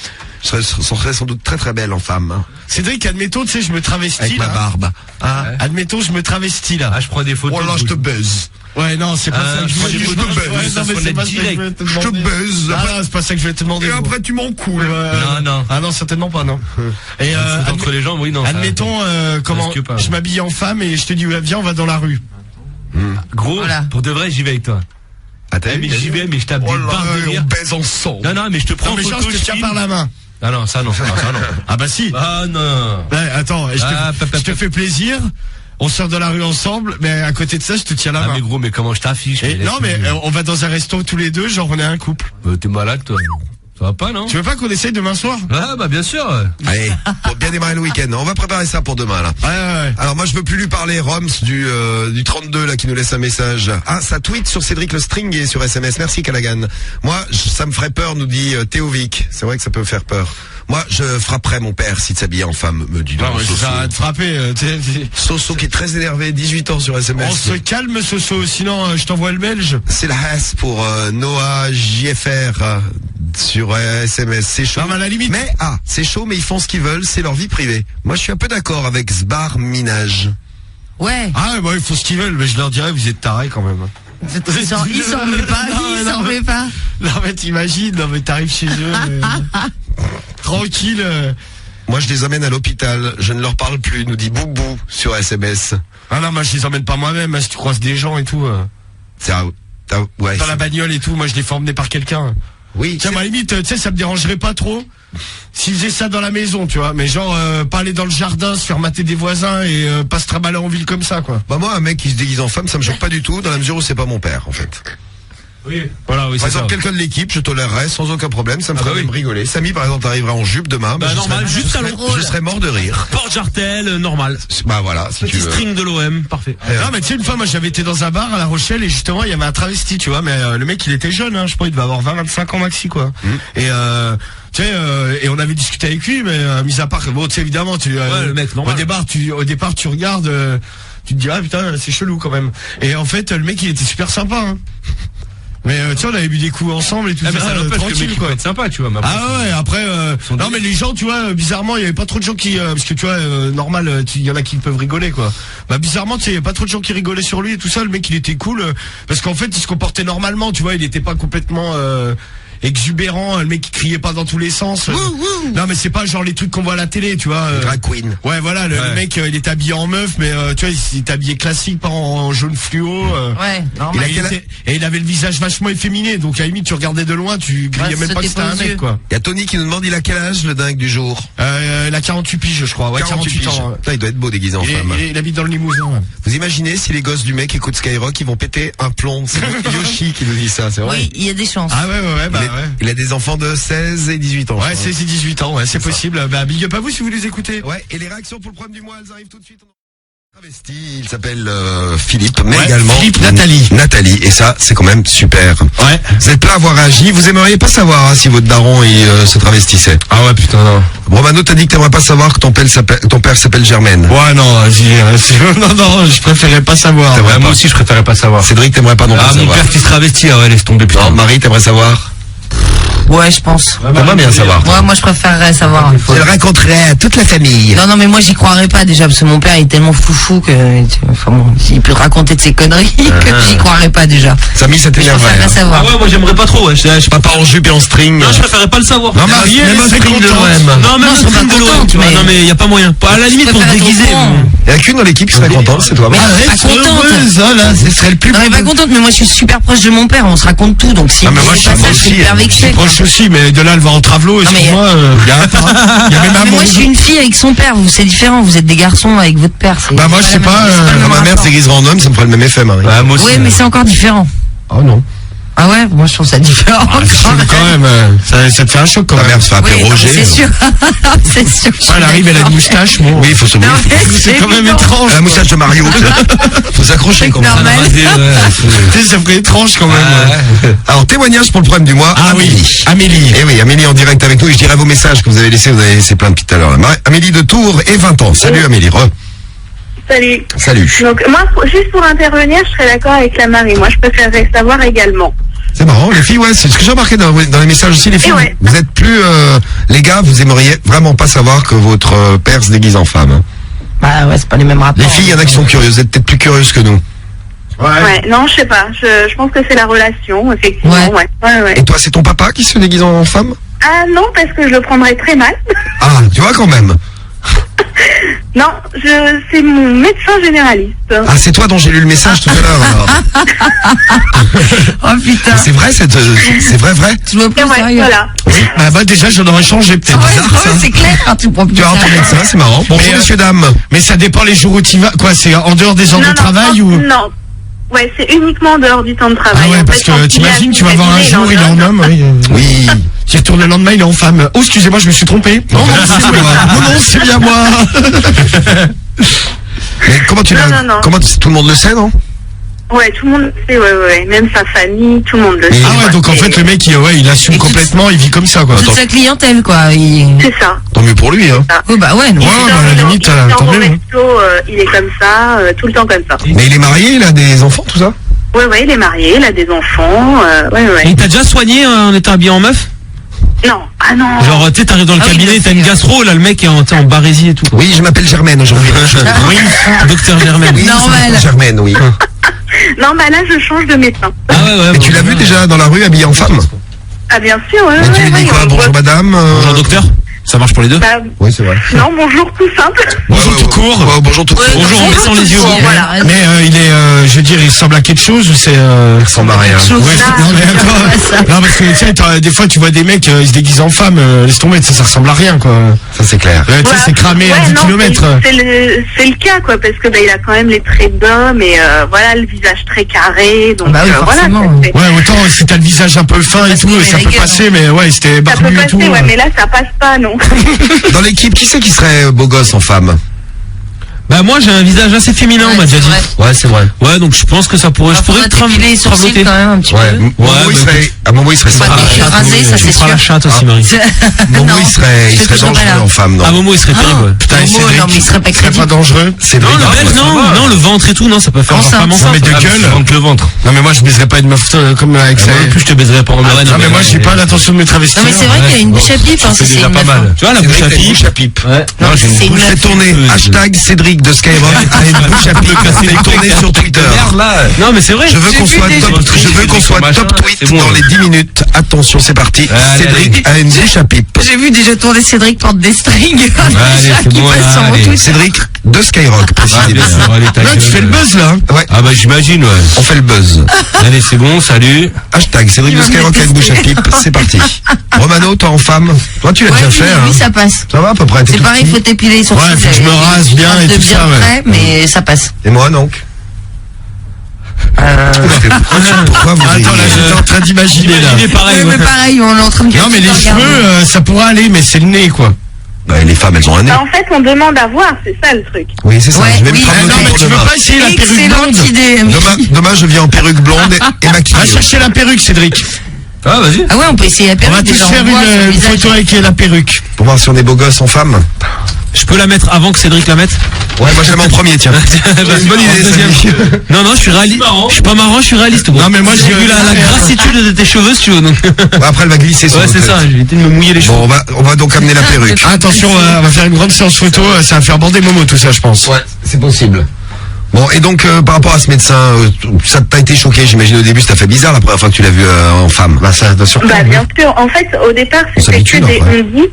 Je serais sans doute très très belle en femme. Hein. Cédric, admettons, tu sais, je me travestis. Avec là. ma barbe. Ah, ouais. Admettons, je me travestis là. Ah, je prends des photos. Oh là, je te baise. Ouais, non, c'est pas ça que je veux te baise. Non, mais c'est pas ça que je veux te demander. Je te baise. Ah, non, c'est pas ça que je vais te demander. Et après, tu m'en coules. Non. Ah non, certainement pas, non. Et entre les jambes, oui, non. admettons, comment, je m'habille en femme et je te dis, viens, on va dans la rue. Gros, voilà. Pour de vrai, j'y vais avec toi. Ah, t'as mais j'y vais, mais je tape des barres de rire. On baise ensemble. Non, mais je te prends en photo, je te tiens par la main. Ah non, ça non. Ah bah si. Ah non. Ouais, attends, je te fais plaisir. On sort dans la rue ensemble, mais à côté de ça, je te tiens la main. Ah mais gros, mais comment je t'affiche? Non, mais on va dans un resto tous les deux, genre on est un couple. T'es malade, toi. Ça va pas, non? Tu veux pas qu'on essaye demain soir? Ah bah bien sûr. Allez, pour bien démarrer le week-end. On va préparer ça pour demain là. Ouais. Alors moi je veux plus lui parler. Roms du 32 là qui nous laisse un message. Ah, ça tweet sur Cédric le String et sur SMS. Merci Callaghan. Moi ça me ferait peur, nous dit Théovic. C'est vrai que ça peut faire peur. Moi, je frapperais mon père s'il s'habillait en femme, me dit donc. Ça va te frapper. Soso qui est très énervé, 18 ans sur SMS. On se calme, Soso, sinon je t'envoie le belge. C'est la S pour Noah JFR sur SMS. C'est chaud. Non, mais à la limite. Mais c'est chaud, mais ils font ce qu'ils veulent, c'est leur vie privée. Moi, je suis un peu d'accord avec Sbar Minage. Ouais. Ah ouais, ils font ce qu'ils veulent, mais je leur dirais, vous êtes tarés quand même. Il s'en remet pas, il s'en remet pas. Non mais t'imagines, non mais t'arrives chez eux, tranquille. Moi, je les amène à l'hôpital, je ne leur parle plus, nous dit Boubou sur SMS. Ah non, moi je les emmène pas moi-même, si tu croises des gens et tout. Ouais. Dans la bagnole et tout, moi je les fais emmener par quelqu'un. Oui. Tiens, à la limite, tu sais, ça me dérangerait pas trop s'ils faisaient ça dans la maison, tu vois. Mais genre, pas aller dans le jardin, se faire mater des voisins et pas se trimballer en ville comme ça, quoi. Bah moi, un mec qui se déguise en femme, ça me choque pas du tout, dans la mesure où c'est pas mon père, en fait. Oui. Voilà, oui, Par c'est ça. exemple, quelqu'un de l'équipe, je tolérerais sans aucun problème, ça me ferait même rigoler. Samy, par exemple, arriverait en jupe demain. Bah, normal, juste salon. Je serais mort de rire. Porte-jartel, normal. Bah voilà, si tu Petit veux. string de l'OM, parfait. Non mais tu sais, une fois moi j'avais été dans un bar à La Rochelle et justement il y avait un travesti, tu vois, mais le mec il était jeune, je crois il devait avoir 20-25 ans maxi, quoi. Et tu sais, et on avait discuté avec lui, mais mis à part, bon tu sais évidemment, le mec normal. au départ tu regardes, tu te dis putain c'est chelou quand même. Et en fait le mec il était super sympa. Mais tu sais, on avait bu des coups ensemble et tout Mais ça n'empêche que le tranquille, mec quoi. peut être sympa, tu vois. Ouais, après non mais les gens, tu vois, bizarrement il y avait pas trop de gens qui parce que tu vois normal il y en a qui peuvent rigoler, quoi. Bah bizarrement tu sais il y avait pas trop de gens qui rigolaient sur lui et tout ça, le mec il était cool parce qu'en fait il se comportait normalement, tu vois, il était pas complètement exubérant, le mec qui criait pas dans tous les sens. Non mais c'est pas genre les trucs qu'on voit à la télé, tu vois. Drag queen. Ouais voilà, le mec il est habillé en meuf, mais tu vois il est habillé classique, pas en jaune fluo. Ouais, normal. Et il avait le visage vachement efféminé, donc à la limite tu regardais de loin, tu grillais même pas que c'était un mec, quoi. Il y a Tony qui nous demande il a quel âge le dingue du jour. Il a 48 piges je crois, ouais 48 ans. Putain, il doit être beau déguisé en femme. Il habite dans le Limousin. Ouais. Vous imaginez si les gosses du mec écoutent Skyrock, ils vont péter un plomb. C'est Yoshi qui nous dit ça, c'est vrai. Oui, il y a des chances. Ah ouais, bah ouais. Il a des enfants de 16 et 18 ans. Ouais, c'est 18 ans, ouais, c'est possible. Bah big up à vous si vous les écoutez. Ouais, et les réactions pour le problème du mois, elles arrivent tout de suite. Travesti, il s'appelle Philippe, mais Ouais, également Philippe Nathalie, et ça c'est quand même super. Ouais. Vous êtes plein à avoir réagi, vous aimeriez pas savoir si votre daron se travestissait. Ah ouais, putain, non. Romano t'as dit que t'aimerais pas savoir que ton père s'appelle Germaine. Ouais non, non, je préférais pas savoir. T'aimerais Moi pas. aussi, je préférais pas savoir. Cédric t'aimerais pas non plus Ah, mon savoir. père qui se travestit, ouais, laisse tomber, putain. Non, Marie t'aimerais savoir. Ouais, je pense. T'aimerais bien savoir. Ouais, moi je préférerais savoir. Je le raconterais à toute la famille. Non, mais moi j'y croirais pas déjà parce que mon père il est tellement foufou que, enfin bon, il peut raconter de ses conneries que j'y croirais pas déjà. Samy ça Je t'énerverait. préférerais savoir. Ah ouais, moi j'aimerais pas trop, ouais. Papa en jupe et en string. Non, je préférais pas le savoir. Non, Marie, Mariée, même un c'est string de contente. l'OM. Non, même Non, un je serais string pas de l'OM, contente, tu vois. mais- Non, mais y a pas moyen. À la limite, pour se préfère être déguiser. au courant. Il y a qu'une dans l'équipe qui serait contente, c'est toi. Mais pas contente. Ce serait le plus Non, mais pas contente, mais moi je suis super proche de mon père, on se raconte tout, donc si Ah, mais moi, je je fais pas suis ça, je suis aussi, hyper je vexée. suis proche aussi, mais de là elle va en travelo, mais- excuse-moi, il y a même un Mais moi je suis une fille avec son père, vous c'est différent, vous êtes des garçons avec votre père. Bah moi je sais pas, Ma mère s'aiguiserait en homme, ça me ferait le même effet, Marie. Bah, moi aussi. Oui, mais c'est encore différent. Oh non. Ah ouais, moi je trouve ça différent. Quand même, ça te fait un choc quand Ta même. mère se fait appeler Oui, non, Roger. c'est sûr. C'est sûr. Elle arrive, elle a une moustache, bon. Oui, il faut se Non, mais C'est quand même évident. étrange. La moustache de Mario. Faut s'accrocher quand même. normal. Tu sais, ça ferait étrange quand même. Alors, témoignage pour le problème du mois. Ah oui, Amélie. Eh oui, Amélie en direct avec nous. Et je dirai vos messages que vous avez laissés plein depuis tout à l'heure. Amélie de Tours et 20 ans. Salut Amélie. Salut. Salut. Donc moi, juste pour intervenir, je serais d'accord avec la Marie. Moi, je préférerais savoir également. C'est marrant, les filles, ouais, c'est ce que j'ai remarqué dans les messages aussi, les filles. ouais. Vous êtes plus, les gars, vous aimeriez vraiment pas savoir que votre père se déguise en femme. Bah ouais, c'est pas les mêmes rapports. Les filles, il y en a qui sont curieuses. Vous êtes peut-être plus curieuses que nous. Ouais, non, je sais pas. Je pense que c'est la relation, effectivement. Ouais. Et toi, c'est ton papa qui se déguise en femme? Ah non, parce que je le prendrais très mal. Ah, tu vois quand même. Non, c'est mon médecin généraliste. Ah, c'est toi dont j'ai lu le message tout à l'heure. Oh putain. C'est vrai, c'est vrai. Tu vois Et plus ouais, sérieux. voilà. Bah déjà j'en aurais changé peut-être. Ouais, c'est clair quand tu prends plus Tu vas rentrer sérieux. médecin, c'est marrant. Bonjour Mais, messieurs, dames. Mais ça dépend les jours où tu vas. Quoi, c'est en dehors des heures de travail ou? Non. Ouais, c'est uniquement en dehors du temps de travail. Ah ouais, En parce fait, quand que il t'imagines, a- tu vas voir un il est jour, il est en homme, oui. Oui. Tu retournes le lendemain, il est en femme. Oh, excusez-moi, je me suis trompé. Non, c'est moi. Non, c'est bien moi. Mais comment tu Non, l'as? non, non. Comment tout le monde le sait, non? Ouais, tout le monde le sait, ouais. Même sa famille, tout le monde le sait. Ah ouais, donc en fait, le mec, il assume complètement, il vit comme ça, quoi. Toute sa clientèle, quoi. C'est ça. Tant mieux pour lui, hein. Oh, bah ouais, non. Ouais, à la limite, tant mieux. Il est comme ça, tout le temps comme ça. Mais il est marié, il a des enfants, tout ça? Ouais, il est marié, il a des enfants, ouais. Et t'as déjà soigné en étant habillé en meuf? Non, ah non. Genre, tu sais, t'arrives dans le cabinet, t'as une gastro, là, le mec est en barésie et tout. Oui, je m'appelle Germaine aujourd'hui. Oui, docteur Germaine. Oui, normal. Germaine, oui. Non, bah là, je change de médecin. Ah ouais. Et tu l'as vu déjà dans la rue habillé en femme? Ah, bien sûr, ouais. Et tu lui dis quoi? Bonjour madame? Bonjour docteur. Ça marche pour les deux? Bah, Oui, c'est vrai. non, bonjour tout simple. Bonjour tout court. Ouais, bonjour tout court. Bonjour en baissant les yeux. Voilà. Mais il est, je veux dire, il ressemble à quelque chose ou c'est... Il ressemble à rien. Ouais, non, mais attends. Non, parce que tu sais, des fois tu vois des mecs, ils se déguisent en femme, laisse tomber, ça ressemble à rien, quoi. Ça c'est clair. Tu sais, c'est cramé à 10 non, km. C'est le cas, quoi, parce que il a quand même les traits d'homme et voilà, le visage très carré. Donc Bah oui, voilà. forcément. Ouais, autant si t'as le visage un peu fin et tout, ça peut passer, mais ouais, c'était Ça peut barbu et passer, tout. ouais, mais là, ça passe pas, non. Dans l'équipe, qui c'est qui serait beau gosse en femme? Bah moi j'ai un visage assez féminin, on m'a déjà dit. Ouais, c'est vrai. Ouais, donc je pense que ça pourrait... Je pourrais t'épiler les sourcils quand même un petit Ouais, peu. à Momo il serait Bah, sympa. t'es rasé, ça Tu c'est feras la sûr. chatte aussi, Marie. Momo Non, il serait je suis toujours pas dangereux là. en femme, non? Ah, Momo il serait terrible, ouais. Putain, et Momo, Cédric, non, mais il serait pas serait crédible. pas dangereux. C'est Non, le bec, non, le ventre et tout, non, ça peut faire Enceinte. pas Non, mais de gueule. Le ventre. Non, mais moi, je baiserais pas une meuf comme avec ça. Moi non plus, je te baiserais pas en meuf. Non, mais moi, j'ai pas l'intention de me travestir. Non, mais c'est vrai qu'il y a une bouche à pipe, hein, C'est c'est déjà une pas meuf, mal. hein. Tu vois, la bouche à pipe. bouche à pipe. Ouais. Non, J'ai une c'est une bouche, fais meuf. tourner hashtag Cédric de Skyrock a une bouche à pipe, fais tourner sur Twitter. Non, mais c'est vrai. Je veux qu'on soit des- top, je veux qu'on soit machin, top tweet c'est bon, dans ouais. les 10 minutes. Attention, c'est parti. Allez, Cédric a une bouche à pipe. J'ai vu déjà tourner Cédric porte des strings. Allez, c'est qui bon, passe sur mon allez. Twitter. Cédric de Skyrock, Ah, précisément. bien sûr, allez, ta Là, tu gueule. fais le buzz, là. Ouais, Ah bah j'imagine, ouais. on fait le buzz. Allez, c'est bon, salut. Hashtag Cédric de Skyrock a une bouche à pipe, c'est parti. Romano, toi en femme, toi tu l'as Ouais, déjà lui, fait, hein. lui, ça passe. Ça va à peu près, t'es C'est tout pareil, il petit. faut t'épiler les sourcils. Ouais, faut que je me rase bien et de tout bien ça, ouais. près, mais ça passe. Et moi donc? Pourquoi vous Attends, là, riez j'étais en train d'imaginer, là. Il est pareil, Ouais, ouais. mais pareil, on est en train de Non, mais les regarder. cheveux, ça pourrait aller, mais c'est le nez, quoi. Bah, les femmes, elles ont un nez. Bah, en fait, on demande à voir, c'est ça le truc. Oui, c'est ça, Ouais, je vais me oui. prendre Ah, le non, temps mais pour tu veux demain. pas essayer la perruque Excellente blonde? idée. Demain, je viens en perruque blonde et maquillée. Va chercher la perruque, Cédric. Ah, vas-y. Ah ouais, on peut essayer la On perruque. va tous déjà, faire on voit son une visage. photo avec la perruque. Pour voir si on est beau gosse en femme. Je peux la mettre avant que Cédric la mette? Ouais, moi je la mets en premier, tiens. C'est une bonne idée, ça. Non, non, je suis réaliste. Je suis pas marrant, je suis réaliste. Moi. Non, mais moi, j'ai vu la grassitude de tes cheveux, si tu veux. Donc... Bah, après, elle va glisser sur Ouais, notre c'est tête. ça, j'ai été de me mouiller les cheveux. Bon, on va donc amener la perruque. Attention, on va faire une grande séance photo, ça va faire bander Momo tout ça, je pense. Ouais, c'est possible. Bon, et donc, par rapport à ce médecin, ça t'a été choqué, j'imagine, au début, ça t'a fait bizarre la première fois que tu l'as vu en femme. Bah, ça doit surprendre. Bah, bien sûr. En fait, au départ, On c'était s'habitue, que des après. on-dit.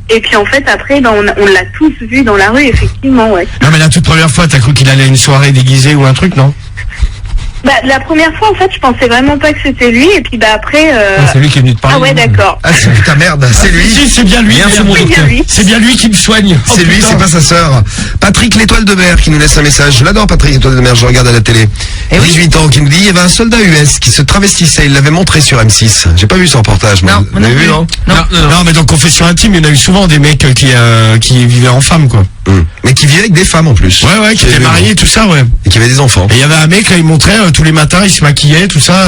Et puis, en fait, après, on l'a tous vu dans la rue, effectivement, ouais. Non, mais la toute première fois, t'as cru qu'il allait à une soirée déguisée ou un truc, non? Bah, la première fois, en fait, je pensais vraiment pas que c'était lui. Et puis, bah, après... C'est lui qui est venu te parler. Ah ouais, d'accord. Ah, c'est putain merde, c'est lui. Si, c'est bien lui. Bien, c'est mon C'est bien docteur. lui. C'est bien lui qui me soigne. C'est lui, c'est pas sa sœur. Patrick l'Étoile de Mer qui nous laisse un message. Je l'adore, Patrick l'Étoile de Mer, je regarde à la télé. Eh oui. 18 ans, qui nous dit, il y avait un soldat US qui se travestissait, il l'avait montré sur M6. J'ai pas vu son reportage, moi. Non, Vous l'avez vu, non? Non, mais dans Confession Intime, il y en a eu souvent des mecs qui vivaient en femme, quoi. Mais qui vivait avec des femmes en plus. Ouais, qui étaient mariés, tout ça, ouais. Et qui avait des enfants. Et il y avait un mec, là, il montrait tous les matins, il se maquillait, tout ça.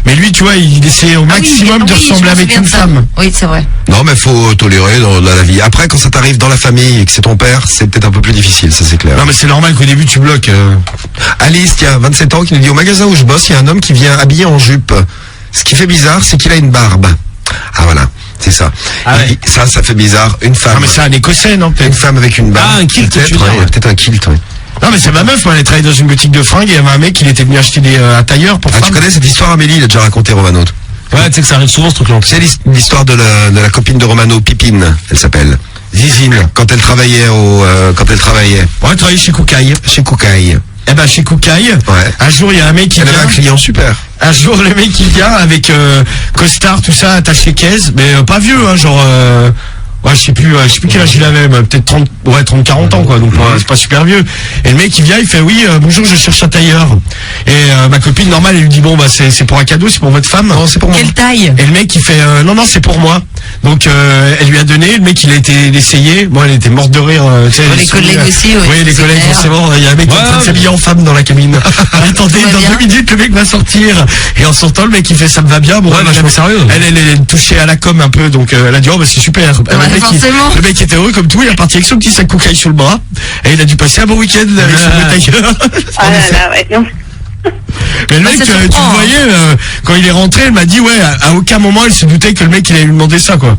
Mais lui, tu vois, il essayait au Ah oui, maximum de oui, je ressembler me avec souviens une de ça. femme. Oui, c'est vrai. Non, mais faut tolérer dans la vie. Après, quand ça t'arrive dans la famille et que c'est ton père, c'est peut-être un peu plus difficile, ça c'est clair. Non, mais c'est normal qu'au début, tu bloques. Alice, qui a 27 ans, qui nous dit, au magasin où je bosse, il y a un homme qui vient habillé en jupe. Ce qui fait bizarre, c'est qu'il a une barbe. Ah voilà, c'est ça. Ah ouais. Il dit, ça fait bizarre. Une femme. Non, mais c'est un écossais, non, Une peut-être? femme avec une barbe. Ah, un kilt, peut-être, tu veux dire, ouais, ouais. peut-être un kilt, ouais. Non, mais c'est ma meuf, moi, elle travaillait dans une boutique de fringues et il y avait un mec, il était venu acheter un tailleur pour Ah, tu femme. connais cette histoire, Amélie, il a déjà raconté Romano. Ouais, tu sais que ça arrive souvent ce truc-là. C'est l'histoire de la copine de Romano, Pipine, elle s'appelle. Zizine, quand elle travaillait Ouais, elle travaillait chez Koukaï. chez Koukaï. Eh ben, chez Koukaï, Ouais. un jour, il y a un mec qui Elle avait un vient. client super. Un jour, le mec, il vient avec costard, tout ça, attaché caisse, mais pas vieux, hein, genre, Ouais, je sais plus quel âge il avait, peut-être 30-40 ans, quoi, donc c'est pas super vieux. Et le mec, il vient, il fait, oui, bonjour, je cherche un tailleur. Et ma copine, normale, elle lui dit, bon, bah, c'est pour un cadeau, c'est pour votre femme. Non, c'est pour moi. Quelle taille? Et le mec, il fait, non, c'est pour moi. Donc, elle lui a donné, le mec, il a été essayé. Bon, elle était morte de rire. Les collègues aussi, oui, les collègues, forcément. Il y a un mec qui est en train de s'habiller en femme dans la cabine. Attendez, dans 2 minutes, le mec va sortir. Et en sortant, le mec, il fait, ça me va bien. Bon, vachement sérieux. Elle est touchée à la com un peu, donc, elle a dit, oh, bah, c'est super. Le mec était heureux comme tout, il est parti avec son petit sac cocaïne sur le bras et il a dû passer un bon week-end avec son tailleur. Ah là là, ouais. Mais le mec, tu le voyais, quand il est rentré, elle m'a dit, ouais, à aucun moment elle se doutait que le mec il allait lui demander ça, quoi.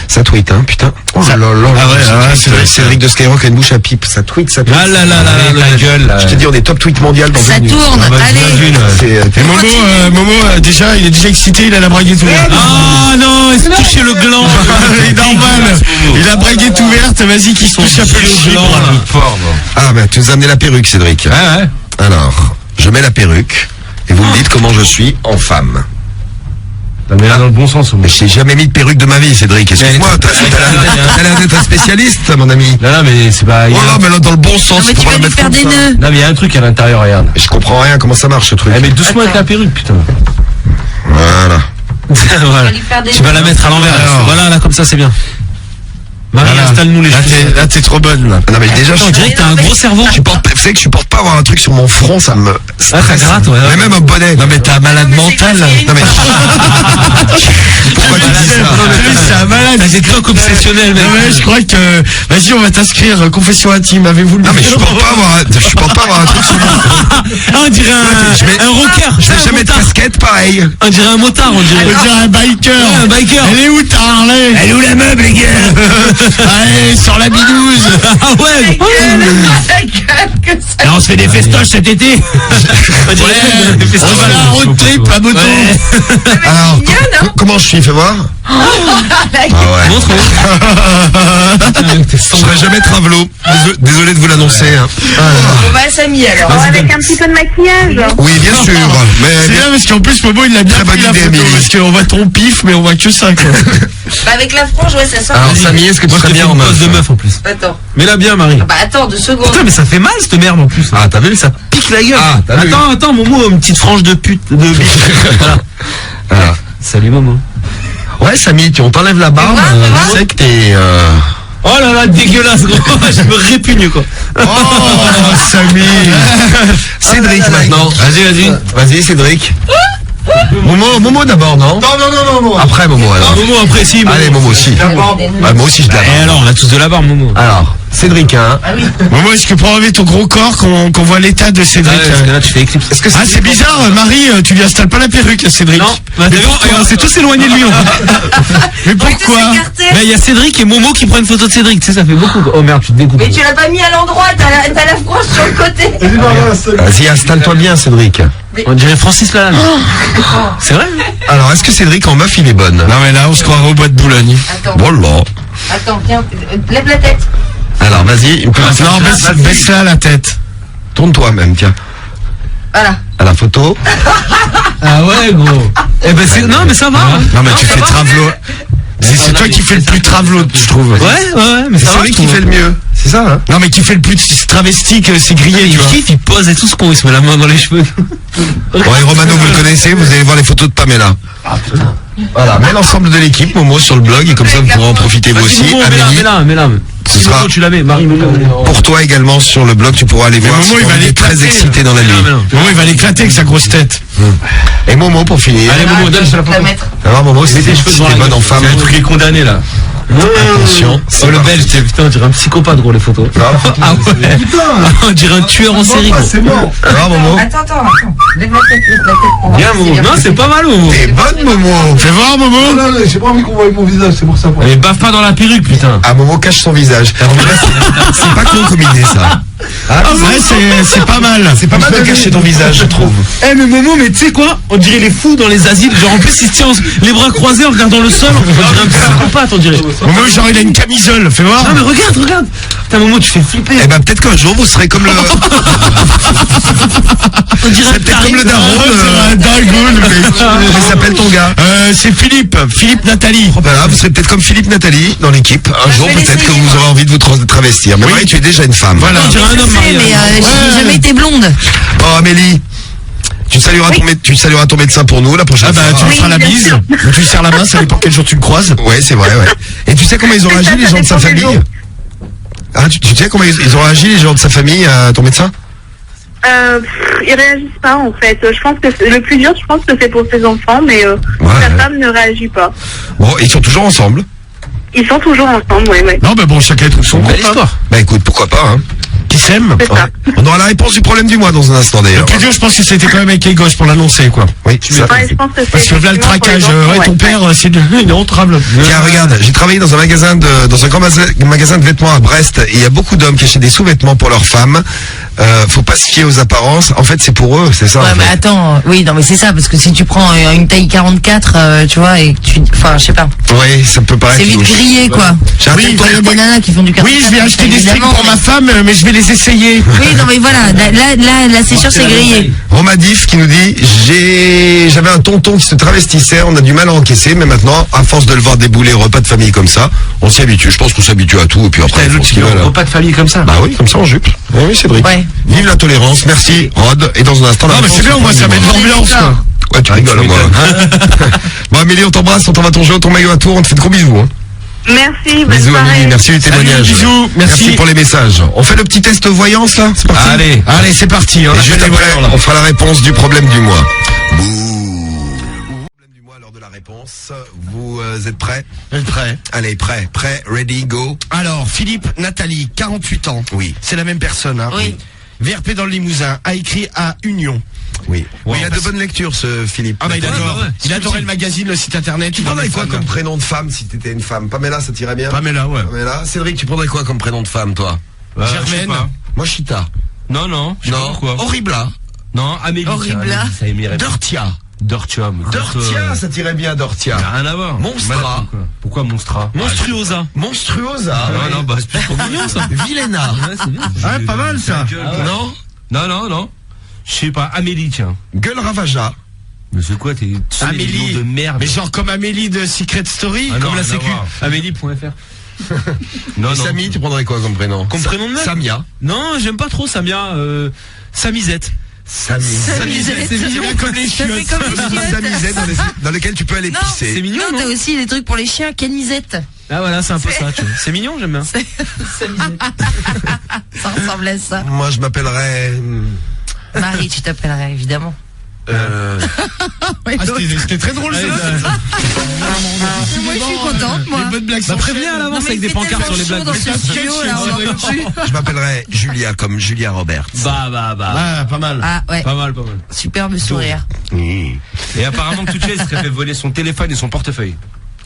Ça tweet, hein, putain. Oh là là là, Cédric de Skyrock a une bouche à pipe. Ça tweet. Ah là là là, la gueule. Je te dis, on est top tweet mondial dans Ça tourne, allez. Et Momo, déjà, il est déjà excité, il a la braguette ouverte. Ah non, il s'est touché le gland. Il est normal. Il a la braguette ouverte, vas-y, qu'il se touche un peu le gland. Ah, bah, tu nous as amené la perruque, Cédric. Ouais. Alors, je mets la perruque et vous me dites comment je suis en femme. Mais là, dans le bon sens. Mais j'ai jamais mis de perruque de ma vie, Cédric. Excuse-moi, t'as l'air d'être un spécialiste, mon ami. Non, mais c'est pas... Oh là, mais là, dans le bon sens. Non, mais tu vas lui faire des nœuds. Non, mais il y a un truc à l'intérieur, regarde. Je comprends rien, comment ça marche, ce truc. Mais doucement avec la perruque, putain. Voilà. Voilà. Tu vas la mettre à l'envers. Voilà, là, comme ça, c'est bien. Marie, installe-nous les cheveux. Là, t'es trop bonne, là. Non, mais déjà, on dirait que t'as un gros cerveau. Vous savez que je supporte pas avoir un truc sur mon front, ça me stresse. ça gratte, ouais. Mais même un bonnet. Non, mais t'es un malade mental. Non, mais... Pourquoi tu dis ça? C'est un malade. T'as des tocs obsessionnels, mec. Ouais, je crois que, vas-y, on va t'inscrire, confession intime, avez-vous le Non, mais je supporte pas avoir un truc sur mon front. On dirait un rocker. Je vais jamais de casquette, pareil. On dirait un motard, on dirait. On dirait un biker. Ouais, un biker. Elle est où ta Harley? Elle est où la meuble, les gars? Allez, sur la bidouze. Ah ouais. Et on se fait des festoches cet été. On va à la road trip à moto. Alors, comment je suis? Fais voir. Ah ouais. Je serai jamais travelot. Désolé de vous l'annoncer. Hein. On va à Samy alors. Avec un petit peu de maquillage. Oui, bien sûr. Mais c'est bien parce qu'en plus Momo il l'a bien pris la photo parce qu'on voit ton pif mais on voit que ça, quoi. Bah avec la frange, ouais, ça sort. Alors Samy, est-ce que tu serais bien en pose de meuf? meuf en plus. Attends. Mets-la bien, Marie. Bah attends, 2 secondes. Putain, mais ça fait mal cette merde en plus. Ah, t'as vu, ça pique la gueule. Ah, t'as vu. Attends, Momo, une petite frange de pute, de bite. Voilà. Salut, Momo. Ouais, Samy, on t'enlève la barbe. Je sais que t'es... Oh là là, dégueulasse, gros. Je me répugne, quoi. Oh Samy. Cédric maintenant. Vas-y, Cédric. Momo d'abord, non? Non. Après Momo, alors. Momo, après, si. Momo. Allez, Momo aussi. Bah, moi aussi, je la barbe. Et alors, on a tous de la barbe, Momo. Alors, Cédric, hein. Ah oui. Momo, est-ce que pour enlever ton gros corps qu'on voit l'état de Cédric? Là, tu fais éclipse. Est-ce que Ah, c'est bizarre, Marie, tu lui installes pas la perruque à Cédric. Non, bah, on s'est tous éloignés de lui, en fait. Mais pourquoi? Mais il y a Cédric et Momo qui prennent une photo de Cédric, tu sais, ça fait beaucoup. Oh merde, tu te découpes. Mais tu l'as pas mis à l'endroit, t'as la frange sur le côté. Vas-y, installe-toi bien, Cédric. On dirait Francis Lalanne. C'est vrai? Alors, est-ce que Cédric en meuf, il est bonne? Non mais là, on se croirait au bois de Boulogne. Attends. Bon là. Attends, viens, lève la tête. Alors, vas-y. Non, baisse-la la tête. Tourne-toi même, tiens. Voilà. À la photo. Ah ouais, gros. Eh ben c'est... Non, mais ça va. Hein. Non mais tu fais travelot. C'est toi qui fais le plus travelot, je trouve. Ouais, mais C'est lui qui fait le mieux. C'est ça, hein? Non mais qui fait le plus travestique, c'est grillé, tu Il vois. kiffe, il pose et tout ce con, il se met la main dans les cheveux. Bon, et Romano, vous le connaissez, vous allez voir les photos de Pamela. Voilà, mets l'ensemble de l'équipe, Momo, sur le blog, et comme ça, vous pourrez en profiter vous aussi. Mets-la. Ce sera tu la mets, Marie. pour toi également sur le blog, tu pourras aller voir. Momo, il va aller très excité dans la nuit. Momo, il va l'éclater avec sa grosse tête. Et Momo, pour finir. Allez, Momo, donne la photo. Alors, Momo, c'est bonne en femme. C'est un truc qui est condamné, là. Attention. Oh, le belge, putain, on dirait un psychopathe, gros, les photos. Ah ouais. On dirait un tueur en série, gros. C'est bon. Alors, Momo. Attends. Lève la tête. Bien, Momo. Non, c'est pas mal, Momo. T'es bonne, Momo. Fais voir, Momo. Non, j'ai pas envie qu'on voie mon visage, c'est pour ça. Mais baffe pas dans la perruque, putain. Ah, Momo cache son visage. C'est pas con comme idée, ça. ouais, c'est pas mal. C'est pas mal de cacher ton visage, je trouve. Eh mais Momo, mais tu sais quoi? On dirait les fous dans les asiles. Genre en plus il se tient les bras croisés en regardant le sol. On dirait un psychopathe, on dirait. Momo, genre il a une camisole, fais voir. Non mais regarde. Putain Momo, tu fais flipper. Eh ben peut-être qu'un jour vous serez comme le. On dirait C'est peut-être comme le daron. Il s'appelle ton gars. C'est Philippe Nathalie. Voilà, vous serez peut-être comme Philippe Nathalie dans l'équipe. Un jour peut-être que vous aurez envie de vous travestir. Mais Marie, tu es déjà une femme. Voilà. On dirait un homme. Mais j'ai jamais été blonde. Oh Amélie, tu salueras ton médecin pour nous la prochaine fois. Tu lui feras la bise. Tu lui serres la main, ça dépend quel jour tu le croises. Ouais, c'est vrai, ouais. Et tu sais comment ils ont réagi les gens de sa famille? Ah, tu sais comment ils ont réagi les gens de sa famille à ton médecin? Ils réagissent pas en fait. Je pense que le plus dur, je pense que c'est pour ses enfants, mais sa femme ne réagit pas. Bon, ils sont toujours ensemble? Ils sont toujours ensemble, ouais. Non, mais bon, chacun trouve son compte. Bah écoute, pourquoi pas, hein. Qui s'aime. C'est ça. On aura la réponse du problème du mois dans un instant Le d'ailleurs. plus dur, je pense que c'était quand même avec les gosses pour l'annoncer, quoi. Oui, ça. Ouais, je pense que Parce que là, le traquage, ton père, c'est il est hontrable. Tiens, regarde, j'ai travaillé dans un grand magasin de vêtements à Brest et il y a beaucoup d'hommes qui achètent des sous-vêtements pour leurs femmes. Faut pas se fier aux apparences. En fait, c'est pour eux, c'est ça. Ouais, en fait. mais attends, oui, non, mais c'est ça, parce que si tu prends une taille 44, tu vois, et que enfin, je sais pas. Oui, ça peut paraître. C'est vite louche. grillé, quoi. Oui, Il y a des nanas qui font du 44. Oui, je vais acheter des strings évidemment, pour ma femme, mais je vais les essayer. Oui, non, mais voilà, là, c'est sûr, c'est grillé. Romadif qui nous dit j'avais un tonton qui se travestissait, on a du mal à encaisser, mais maintenant, à force de le voir débouler repas de famille comme ça, on s'y habitue. Je pense qu'on s'habitue à tout et puis après. Pas de famille comme ça. Bah oui, comme ça en jupe. Oui, Cédric. Ouais. Vive la tolérance, merci Rod. Et dans un instant, Non, mais c'est bien, moi, ça met de l'ambiance, quoi. Ouais, tu rigoles, moi. Bon, Amélie, on t'embrasse, on t'envoie ton jeu, ton maillot à tour, on te fait de gros bisous. Hein. Merci, bonne Bisous soirée. Amélie, merci du témoignage. Bisous, merci. pour les messages. On fait le petit test voyance là, c'est parti. Allez, c'est parti. Et juste après, on fera la réponse du problème du mois. Problème du mois, l'heure de la réponse. Vous êtes prêts? Prêt. Allez, prêt, ready, go. Alors, Philippe Nathalie, 48 ans. Oui. C'est la même personne, hein. Oui. VRP dans le Limousin, a écrit à Union. Oui. Ouais, il a de bonnes lectures, ce Philippe. Ah bah il adore. Il adorait le magazine, le site internet. Tu prendrais quoi comme prénom de femme si t'étais une femme? Pamela, ça t'irait bien? Pamela, ouais. Pamela. Cédric, tu prendrais quoi comme prénom de femme, toi? Germaine. Moi, Chita. Non. Je sais pas pourquoi. Horribla. Non, Amélie. Horribla. Ça irait. Dortia. Dortia, ça t'irait bien, Dortia. Rien à voir. Monstra. Pourquoi Monstra? Monstruosa. Monstruosa. Non, bah c'est plus trop mignon ça. Vilena. Ah, pas mal ça. Non. Je sais pas, Amélie, tiens. Gueule Ravaja. Mais c'est quoi, t'es Amélie de merde. Mais genre comme Amélie de Secret Story. Ah, comme la sécu. Amélie.fr. Non. Samy, tu prendrais quoi comme prénom? Comme prénom de meuf? Samia. Non, j'aime pas trop Samia. Samisette. Samisette, c'est mignon comme les chiottes. Samisette dans lequel tu peux aller pisser. C'est mignon, Non, non? t'as aussi des trucs pour les chiens, canisette. Ah voilà, c'est un peu ça, tu vois. C'est mignon, j'aime bien. Ça ressemble à ça. Moi, je m'appellerais... Marie, tu t'appellerais, évidemment. C'était très drôle ça. Moi, je suis contente, moi. Les bonnes blagues. Bah préviens à l'avance avec des pancartes sur les blagues. Je m'appellerais Julia, comme Julia Roberts. Bah. Pas mal. Ah, ouais. Pas mal. Superbe sourire. Et apparemment, tout de suite, il serait fait voler son téléphone et son portefeuille.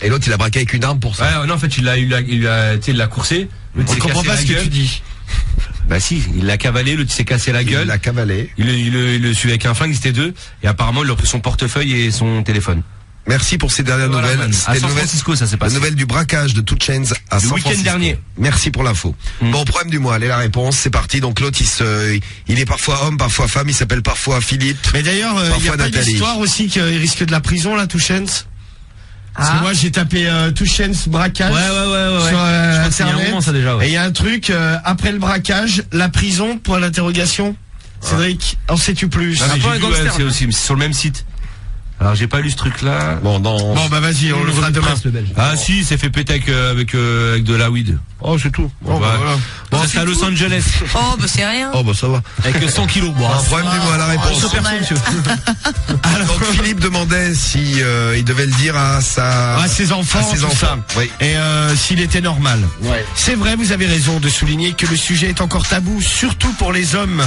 Et l'autre, il a braqué avec une arme pour ça. Ouais, non, en fait, il l'a coursé. On comprend pas ce que tu dis. Bah si, il l'a cavalé, l'autre s'est cassé la gueule. Il l'a cavalé. Il le suivait avec un flingue, c'était deux. Et apparemment, il a pris son portefeuille et son téléphone. Merci pour ces dernières Voilà, nouvelles. man. À San Francisco, ça s'est passé. La nouvelle du braquage de Two Chainz à Le San week-end Francisco. dernier. Merci pour l'info. Bon, problème du mois, allez la réponse, c'est parti. Donc l'autre, il est parfois homme, parfois femme, il s'appelle parfois Philippe. Mais d'ailleurs, il y a Parfois pas une Nathalie. histoire aussi qu'il risque de la prison là, Two Chainz. Parce que moi j'ai tapé Two Chainz braquage Ouais. sur Je crois que c'est il y a un internet. moment, ça, déjà, ouais. Et il y a un truc après le braquage, la prison point d'interrogation. Cédric, en sais-tu plus? Un peu un gangster, c'est aussi, c'est sur le même site. Alors j'ai pas lu ce truc là. Bon, Bon bah vas-y, on le fera demain. Ah si, il s'est fait péter avec de la weed. Oh c'est tout. Bon, Ouais. bah, voilà. Bon, c'est à Los Angeles. Oh, bah c'est rien. Oh bah ça va. Avec 100 kilos. Bon, Un problème du mois, la réponse. normal. Donc Philippe demandait si il devait le dire à ses enfants, à ses tout enfants. ça. Oui. Et s'il était normal. Ouais. C'est vrai, vous avez raison de souligner que le sujet est encore tabou, surtout pour les hommes.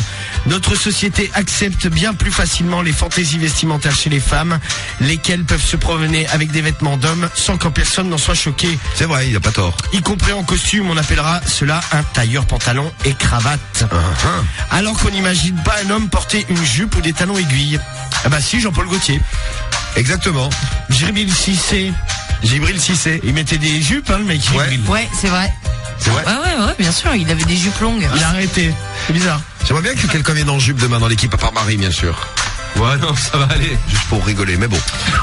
Notre société accepte bien plus facilement les fantaisies vestimentaires chez les femmes lesquels peuvent se promener avec des vêtements d'homme sans que personne n'en soit choqué. C'est vrai, il a pas tort. Y compris en costume, on appellera cela un tailleur pantalon et cravate. Alors qu'on n'imagine pas un homme porter une jupe ou des talons aiguilles. Ah bah si, Jean-Paul Gaultier. Exactement. Djibril Cissé. Il mettait des jupes, hein, le mec. Ouais, c'est vrai. C'est vrai. Ouais, bien sûr, il avait des jupes longues. Il a arrêté. C'est bizarre. J'aimerais bien que quelqu'un vienne en jupe demain dans l'équipe, à part Marie, bien sûr. Ouais, non, ça va aller. Juste pour rigoler, mais bon.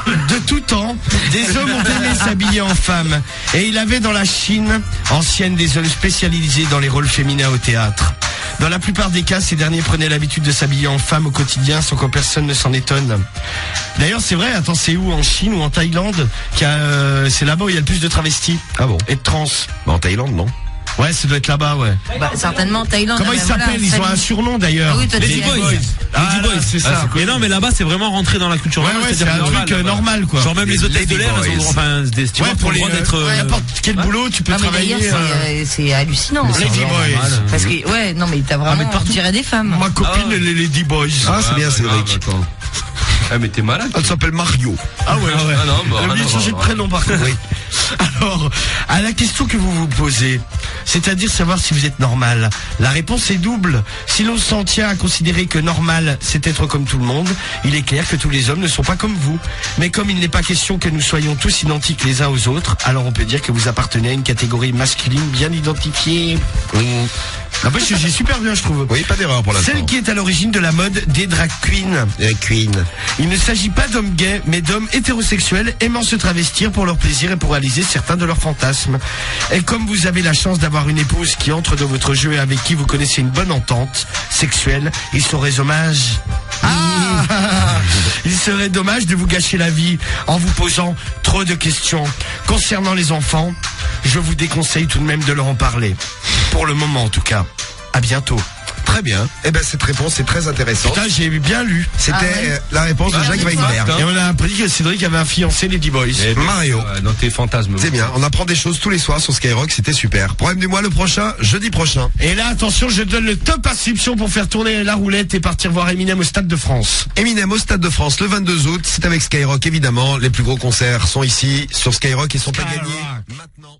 De tout temps, des hommes ont aimé s'habiller en femmes. Et il avait dans la Chine ancienne des hommes spécialisés dans les rôles féminins au théâtre. Dans la plupart des cas, ces derniers prenaient l'habitude de s'habiller en femme au quotidien sans que personne ne s'en étonne. D'ailleurs, c'est vrai, attends, c'est où? En Chine ou en Thaïlande? C'est là-bas où il y a le plus de travestis. Ah bon? Et de trans. Bah, en Thaïlande, non? Ouais, ça doit être là-bas, ouais. Bah, certainement, Thaïlande. Comment ils s'appellent? Ils ont un surnom d'ailleurs. Ah oui, toi, Les tu dis- D-Boys. Les D-Boys, c'est ça. Mais non, mais là-bas, c'est vraiment rentré dans la culture. Ouais, normale, c'est un normal, truc normal, quoi. Genre même les hôtesses de l'air, Lady elles ont enfin des tu vois, pour le droit d'être. n'importe quel boulot, tu peux Ah, mais travailler. d'ailleurs, c'est hallucinant. Les D-Boys. Parce que, ouais, non, mais t'as vraiment, on dirait des femmes. Ma copine, elle est les D-Boys. Ah, c'est bien, Cédric. Ah, mais t'es malade. Elle s'appelle Mario. Ah ouais. Ah non, bah, Elle a oublié de changer de prénom par contre. Oui. Alors, à la question que vous vous posez, c'est-à-dire savoir si vous êtes normal, la réponse est double. Si l'on s'en tient à considérer que normal, c'est être comme tout le monde, il est clair que tous les hommes ne sont pas comme vous. Mais comme il n'est pas question que nous soyons tous identiques les uns aux autres, alors on peut dire que vous appartenez à une catégorie masculine bien identifiée. Après, j'ai super bien, je trouve. Oui, pas d'erreur pour l'instant. Celle qui est à l'origine de la mode des drag queens. Queen. Il ne s'agit pas d'hommes gays, mais d'hommes hétérosexuels aimant se travestir pour leur plaisir et pour réaliser certains de leurs fantasmes. Et comme vous avez la chance d'avoir une épouse qui entre dans votre jeu et avec qui vous connaissez une bonne entente sexuelle, il serait dommage. Il serait dommage de vous gâcher la vie en vous posant trop de questions. Concernant les enfants, je vous déconseille tout de même de leur en parler. Pour le moment en tout cas. À bientôt. Très bien. Eh ben, cette réponse est très intéressante. Putain, j'ai bien lu. C'était la réponse de Jacques Weinberg. Et on a appris que Cédric avait un fiancé, les D-Boys. Mario. Dans tes fantasmes. C'est bien. On apprend des choses tous les soirs sur Skyrock. C'était super. Problème du mois, le prochain, jeudi prochain. Et là, attention, je donne le top inscription pour faire tourner la roulette et partir voir Eminem au Stade de France. Eminem au Stade de France le 22 août. C'est avec Skyrock, évidemment. Les plus gros concerts sont ici sur Skyrock et sont à gagner maintenant.